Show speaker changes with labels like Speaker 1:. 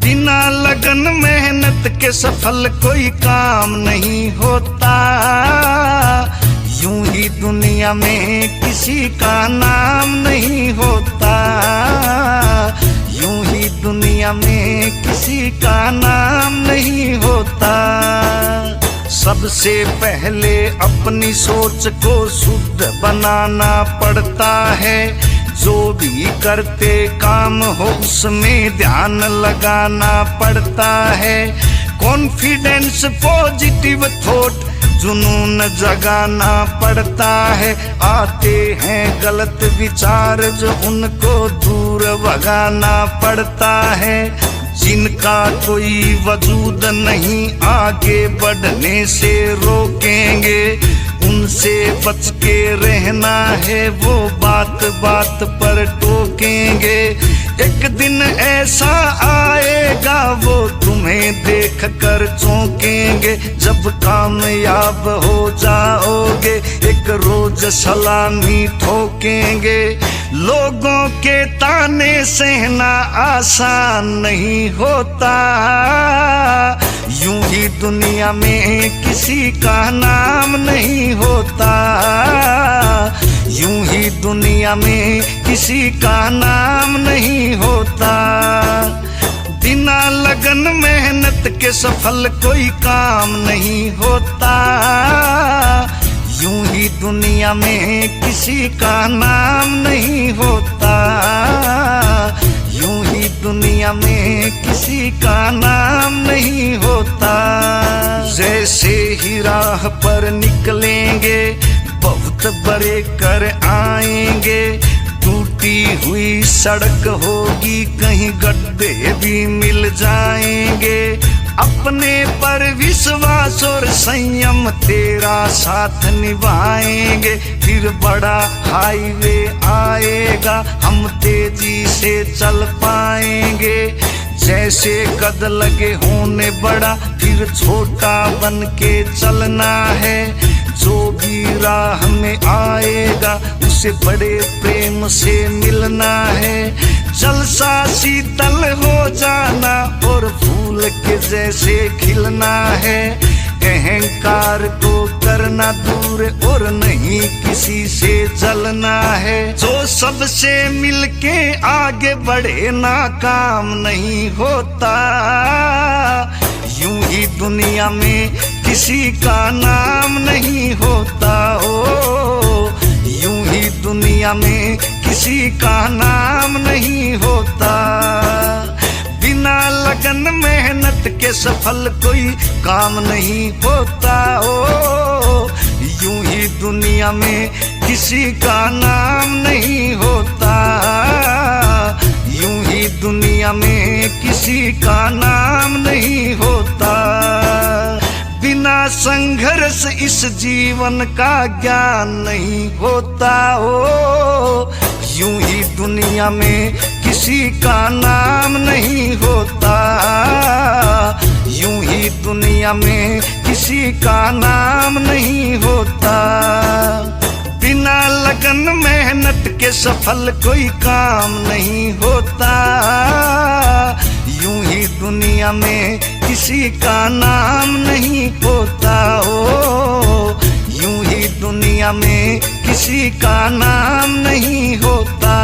Speaker 1: बिना लगन मेहनत के सफल कोई काम नहीं होता। यूं ही दुनिया में किसी का नाम नहीं होता। यूं ही दुनिया में किसी का नाम नहीं होता। सबसे पहले अपनी सोच को शुद्ध बनाना पड़ता है। जो भी करते काम हो उसमें ध्यान लगाना पड़ता है। कॉन्फिडेंस, पॉजिटिव थॉट, जुनून जगाना पड़ता है। आते हैं गलत विचार जो उनको दूर भगाना पड़ता है। जिनका कोई वजूद नहीं आगे बढ़ने से रोकेंगे, उनसे बच के रहना है, वो बात बात पर टोकेंगे। एक दिन ऐसा आएगा वो तुम्हें देख कर चौंकेंगे। जब कामयाब हो जाओगे एक रोज सलामी ठोकेंगे। लोगों के ताने सहना आसान नहीं होता। यूं ही दुनिया में किसी का नाम नहीं होता। यूं ही दुनिया में किसी का नाम नहीं होता। बिना लगन मेहनत के सफल कोई काम नहीं होता। यूं ही दुनिया में किसी का नाम नहीं होता। यूं ही दुनिया में किसी का नाम नहीं होता। जैसे ही राह पर निकलेंगे बहुत बड़े कर आएंगे। टूटी हुई सड़क होगी, कहीं गड्ढे भी मिल जाएंगे। अपने पर विश्वास और संयम तेरा साथ निभाएंगे। फिर बड़ा हाईवे आएगा, हम तेजी से चल पाएंगे। जैसे कद लगे होने बड़ा, फिर छोटा बन के चलना है। जो भी राह में आएगा उसे बड़े प्रेम से मिलना है। जलसा शीतल हो जाना और फूल के जैसे खिलना है। अहंकार को करना दूर और नहीं किसी से जलना है। जो सबसे मिलके आगे बढ़े नाकाम नहीं होता। यूं ही दुनिया में किसी का नाम नहीं होता। हो यूं ही दुनिया में किसी का नाम नहीं होता। बिना लगन मेहनत के सफल कोई काम नहीं होता। हो यूं ही दुनिया में किसी का नाम नहीं होता। यूं ही दुनिया में किसी का नाम नहीं होता। बिना संघर्ष इस जीवन का ज्ञान नहीं होता। हो यूं ही दुनिया में किसी का नाम नहीं होता। यूं ही दुनिया में किसी का नाम नहीं होता। बिना लगन मेहनत के सफल कोई काम नहीं होता। यूं ही दुनिया में किसी का नाम नहीं होता। हो यूं ही दुनिया में किसी का नाम नहीं होता।